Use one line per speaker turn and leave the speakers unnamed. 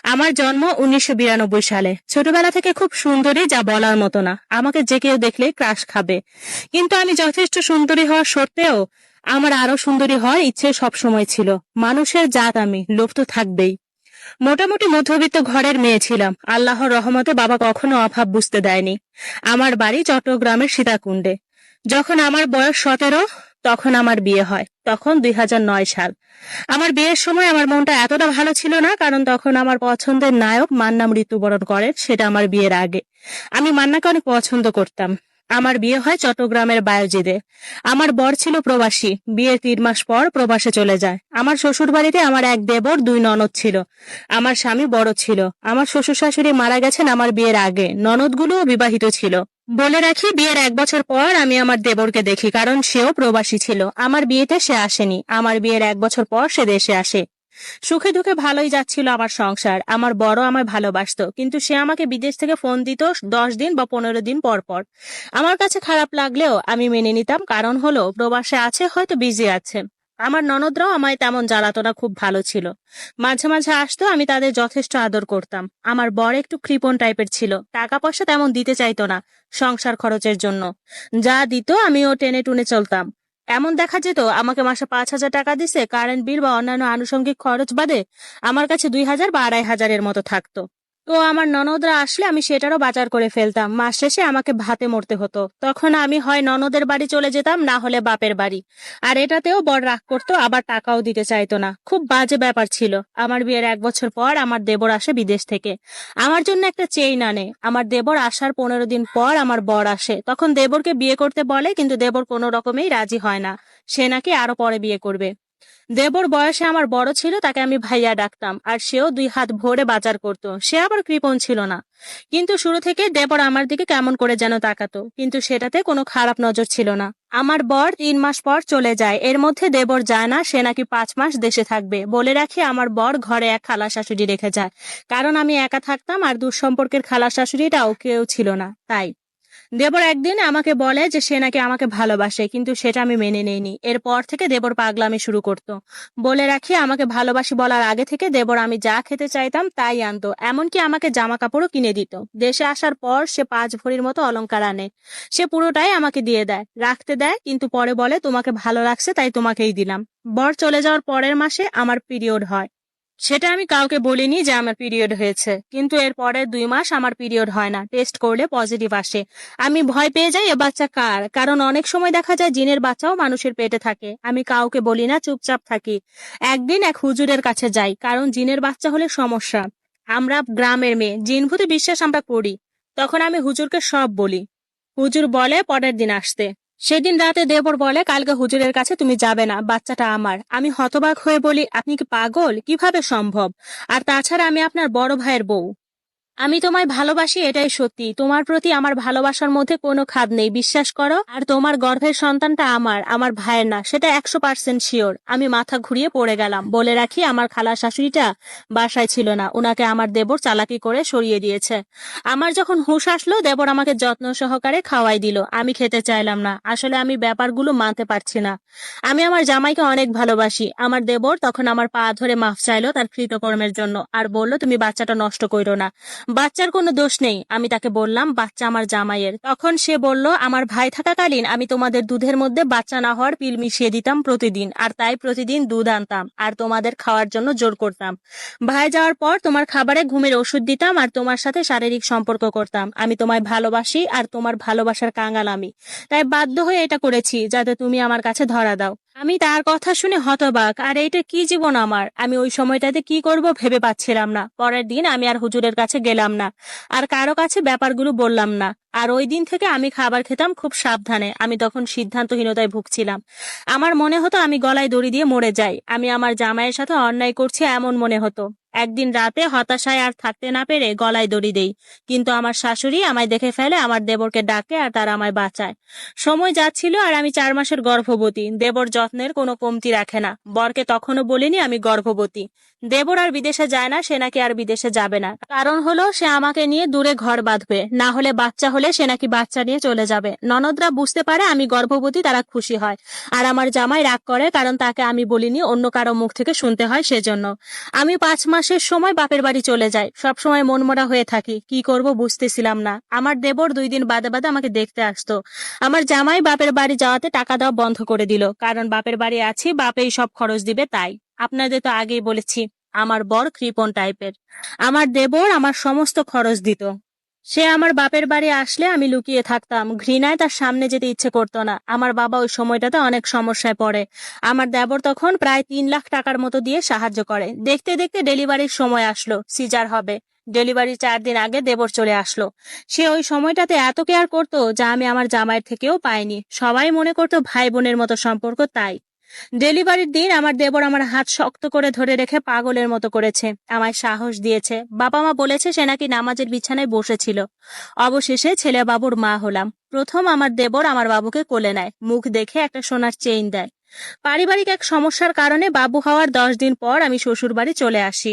আমার জন্ম ১৯৯২ সালে। ছোটবেলা থেকে খুব সুন্দরী, যা বলার মতো না। আমাকে যে কেউ দেখলেই ক্রাশ খাবে। কিন্তু আমি যথেষ্ট সুন্দরী হওয়া সত্ত্বেও আমার আরো সুন্দরী হওয়ার ইচ্ছে সবসময় ছিল। মানুষের জাত আমি, লোভ তো থাকবেই। মোটামুটি মধ্যবিত্ত ঘরের মেয়ে ছিলাম। আল্লাহর রহমতে বাবা কখনো অভাব বুঝতে দেয়নি। আমার বাড়ি চট্টগ্রামের সীতাকুণ্ডে। যখন আমার বয়স ১৭, তখন আমার বিয়ে হয়। তখন ২০০৯ সাল। আমার বিয়ের সময় আমার মনটা এতটা ভালো ছিল না, কারণ তখন আমার পছন্দের নায়ক মান্না মৃত্যুবরণ করেন। সেটা আমার বিয়ের আগে। আমি মান্নাকে অনেক পছন্দ করতাম। আমার বিয়ে হয় চট্টগ্রামের বায়েজিদে। আমার বর ছিল প্রবাসী। বিয়ের ৩ মাস পর প্রবাসে চলে যায়। আমার শ্বশুর বাড়িতে আমার এক দেবর, ২ ননদ ছিল। আমার স্বামী বড় ছিল। আমার শ্বশুর শাশুড়ি মারা গেছেন আমার বিয়ের আগে। ননদগুলোও বিবাহিত ছিল। বলে রাখি, বিয়ের ১ বছর পর আমি আমার দেবরকে দেখি, কারণ সেও প্রবাসী ছিল। আমার বিয়েতে সে আসেনি। আমার বিয়ের ১ বছর পর সে দেশে আসে। সুখে দুঃখে ভালোই যাচ্ছিল আমার সংসার। আমার বড় আমায় ভালোবাসতো, কিন্তু সে আমাকে বিদেশ থেকে ফোন দিত ১০ দিন বা ১৫ দিন পর পর। আমার কাছে খারাপ লাগলেও আমি মেনে নিতাম, কারণ হলো প্রবাসে আছে, হয়তো বিজি আছে। আমার ননদরাও আমায় তেমন জ্বালাতো না, খুব ভালো ছিল। মাঝে মাঝে আসতো, আমি তাদের যথেষ্ট আদর করতাম। আমার বর একটু কৃপণ টাইপের ছিল। টাকা পয়সা তেমন দিতে চাইতো না সংসার খরচের জন্য। যা দিত আমিও টেনে টুনে চলতাম। এমন দেখা যেত আমাকে মাসে ৫,০০০ টাকা দিছে, কারেন্ট বিল বা অন্যান্য আনুষঙ্গিক খরচ বাদে আমার কাছে ২,০০০ বা ২,৫০০-এর মতো থাকতো। তো আমার ননদরা আসলে আমি সেটারও বাজার করে ফেলতাম। মাস শেষে আমাকে ভাতে মরতে হতো। তখন আমি হয় ননদের বাড়ি চলে যেতাম, না হলে বাপের বাড়ি। আর এটাতেও বর রাগ করতো, আবার টাকাও দিতে চাইতো না। খুব বাজে ব্যাপার ছিল। আমার বিয়ের ১ বছর পর আমার দেবর আসে বিদেশ থেকে। আমার জন্য একটা চেইন আনে। আমার দেবর আসার ১৫ দিন পর আমার বর আসে। তখন দেবরকে বিয়ে করতে বলে, কিন্তু দেবর কোনো রকমেই রাজি হয় না। সে নাকি আরো পরে বিয়ে করবে। দেবর বয়সে আমার বড় ছিল, তাকে আমি ভাইয়া ডাকতাম। আর সেও ২ হাত ভরে বাজার করত। সে আবার কৃপণ ছিল না। কিন্তু শুরু থেকে দেবর আমার দিকে কেমন করে যেন তাকাতো, কিন্তু সেটাতে কোনো খারাপ নজর ছিল না। আমার বর ৩ মাস পর চলে যায়। এর মধ্যে দেবর যায় না, সে নাকি ৫ মাস দেশে থাকবে। বলে রাখি, আমার বর ঘরে এক খালা শাশুড়ি রেখে যায়, কারণ আমি একা থাকতাম আর দূরসম্পর্কের খালা শাশুড়িটাও কেউ ছিল না, তাই। দেবর একদিন আমাকে বলে যে সে নাকি আমাকে ভালোবাসে, কিন্তু সেটা আমি মেনে নেইনি। এরপর থেকে দেবর পাগলামি শুরু করতো। বলে রাখি, আমাকে ভালোবাসি বলার আগে থেকে দেবর আমি যা খেতে চাইতাম তাই আনতো। এমনকি আমাকে জামা কাপড়ও কিনে দিত। দেশে আসার পর সে ৫ ভরির মতো অলংকার আনে। সে পুরোটাই আমাকে দিয়ে দেয়, রাখতে দেয়, কিন্তু পরে বলে তোমাকে ভালো লাগছে তাই তোমাকেই দিলাম। বর চলে যাওয়ার পরের মাসে আমার পিরিয়ড হয়। সেটা আমি কাউকে বলিনি যে আমার পিরিয়ড হয়েছে, কিন্তু এর পরের ২ মাস আমার পিরিয়ড হয় না। টেস্ট করলে পজিটিভ আসে। আমি ভয় পেয়ে যাই, এ বাচ্চা কার, কারণ অনেক সময় দেখা যায় জিনের বাচ্চাও মানুষের পেটে থাকে। আমি কাউকে বলি না, চুপচাপ থাকি। একদিন এক হুজুরের কাছে যাই, কারণ জিনের বাচ্চা হলে সমস্যা। আমরা গ্রামের মেয়ে, জিন ভূতে বিশ্বাস আমরা করি। তখন আমি হুজুরকে সব বলি। হুজুর বলে পরের দিন আসতে। সেদিন রাতে দেবর বলে কালকে হুজুরের কাছে তুমি যাবে না, বাচ্চাটা আমার। আমি হতবাক হয়ে বলি, আপনি কি পাগল? কিভাবে সম্ভব? আর তাছাড়া আমি আপনার বড় ভাইয়ের বউ। আমি তোমায় ভালোবাসি, এটাই সত্যি। তোমার প্রতি আমার ভালোবাসার মধ্যে কোনো খাদ নেই, বিশ্বাস করো। আর তোমার গর্ভের সন্তানটা আমার ভাইয়ের না, সেটা ১০০% শিওর। আমি মাথা ঘুরিয়ে পড়ে গেলাম। বলে রাখি, আমার খালা শাশুড়িটা বাসায় ছিল না। উনাকে আমার দেবর চালাকি করে সরিয়ে দিয়েছে। আমার যখন হুঁশ আসলো, দেবর আমাকে যত্ন সহকারে খাওয়াই দিল। আমি খেতে চাইলাম না। আসলে আমি ব্যাপারগুলো মানতে পারছি না। আমি আমার জামাইকে অনেক ভালোবাসি। আমার দেবর তখন আমার পা ধরে মাফ চাইলো তার কৃতকর্মের জন্য, আর বলল তুমি বাচ্চাটা নষ্ট কইরো না। বাচ্চার কোনো দোষ নেই। আমি তাকে বললাম বাচ্চা আমার জামাইয়ের। তখন সে বলল, আমার ভাই থাকাকালীন আমি তোমাদের দুধের মধ্যে বাচ্চা না হওয়ার পিল মিশিয়ে দিতাম প্রতিদিন, আর তাই প্রতিদিন দুধ আনতাম আর তোমাদের খাওয়ার জন্য জোর করতাম। ভাই যাওয়ার পর তোমার খাবারে ঘুমের ওষুধ দিতাম আর তোমার সাথে শারীরিক সম্পর্ক করতাম। আমি তোমায় ভালোবাসি আর তোমার ভালোবাসার কাঙাল আমি, তাই বাধ্য হয়ে এটা করেছি যাতে তুমি আমার কাছে ধরা দাও। আমি তার কথা শুনে হতবাক। আর এইটা কি জীবন আমার! আমি ওই সময়টাতে কি করব ভেবে পাচ্ছিলাম না। পরের দিন আমি আর হুজুরের কাছে গেলাম না, আর কারো কাছে ব্যাপারগুলো বললাম না। আর ওই দিন থেকে আমি খাবার খেতাম খুব সাবধানে। আমি তখন সিদ্ধান্তহীনতায় ভুগছিলাম। আমার মনে হতো আমি গলায় দড়ি দিয়ে মরে যাই। আমি আমার জামাইয়ের সাথে অন্যায় করছি এমন মনে হতো। একদিন রাতে হতাশায় আর থাকতে না পেরে গলায় দড়ি দেই, কিন্তু আমার শাশুড়ি আমায় দেখে ফেলে, আমার দেবরকে ডাকে আর তারা আমায় বাঁচায়। সময় যাচ্ছিল আর আমি ৪ মাসের গর্ভবতী। দেবর যত্নের কোনো কমতি রাখে না। বরকে তখনও বলিনি আমি গর্ভবতী। দেবর আর বিদেশে যায় না, সে নাকি আর বিদেশে যাবে না। কারণ হলো সে আমাকে নিয়ে দূরে ঘর বাঁধবে, না হলে বাচ্চা হলে সে নাকি বাচ্চা নিয়ে চলে যাবে। ননদরা বুঝতে পারে আমি গর্ভবতী, তারা খুশি হয়। আর আমার জামাই রাগ করে, কারণ তাকে আমি বলিনি, অন্য কারো মুখ থেকে শুনতে হয় সেজন্য। আমি ৫ মাস মাসের সময় বাপের বাড়ি চলে যায়, সব সময় মনমরা হয়ে থাকি, কি করব বুঝতেছিলাম না। আমার দেবর 2 দিন বাদে বাদে আমাকে দেখতে আসতো। আমার জামাই বাপের বাড়ি যাওয়াতে টাকা দেওয়া বন্ধ করে দিল, কারণ বাপের বাড়ি আছি, বাপেই সব খরচ দিবে তাই। আপনাদের তো আগেই বলেছি আমার বর কৃপণ টাইপের। আমার দেবর আমার সমস্ত খরচ দিত। সে আমার বাপের বাড়ি আসলে আমি লুকিয়ে থাকতাম, ঘৃণায় তার সামনে যেতে ইচ্ছে করতো না। আমার বাবা ওই সময়টাতে অনেক সমস্যায় পড়ে। আমার দেবর তখন প্রায় 3 লাখ টাকার মতো দিয়ে সাহায্য করে। দেখতে দেখতে ডেলিভারির সময় আসলো, সিজার হবে। ডেলিভারির 4 দিন আগে দেবর চলে আসলো। সে ওই সময়টাতে এত কেয়ার করতো যা আমি আমার জামাইয়ের থেকেও পাইনি। সবাই মনে করতো ভাই বোনের মতো সম্পর্ক, তাই। ডেলিভারির দিন আমার দেবর আমার হাত শক্ত করে ধরে রেখে পাগলের মতো করেছে, আমায় সাহস দিয়েছে। বাবা মা বলেছে সে নাকি নামাজের বিছানায় বসেছিল। অবশেষে ছেলে বাবুর মা হলাম। প্রথম আমার দেবর আমার বাবুকে কোলে নেয়, মুখ দেখে একটা সোনার চেইন দেয়। পারিবারিক এক সমস্যার কারণে বাবু হওয়ার 10 দিন পর আমি শ্বশুর বাড়ি চলে আসি।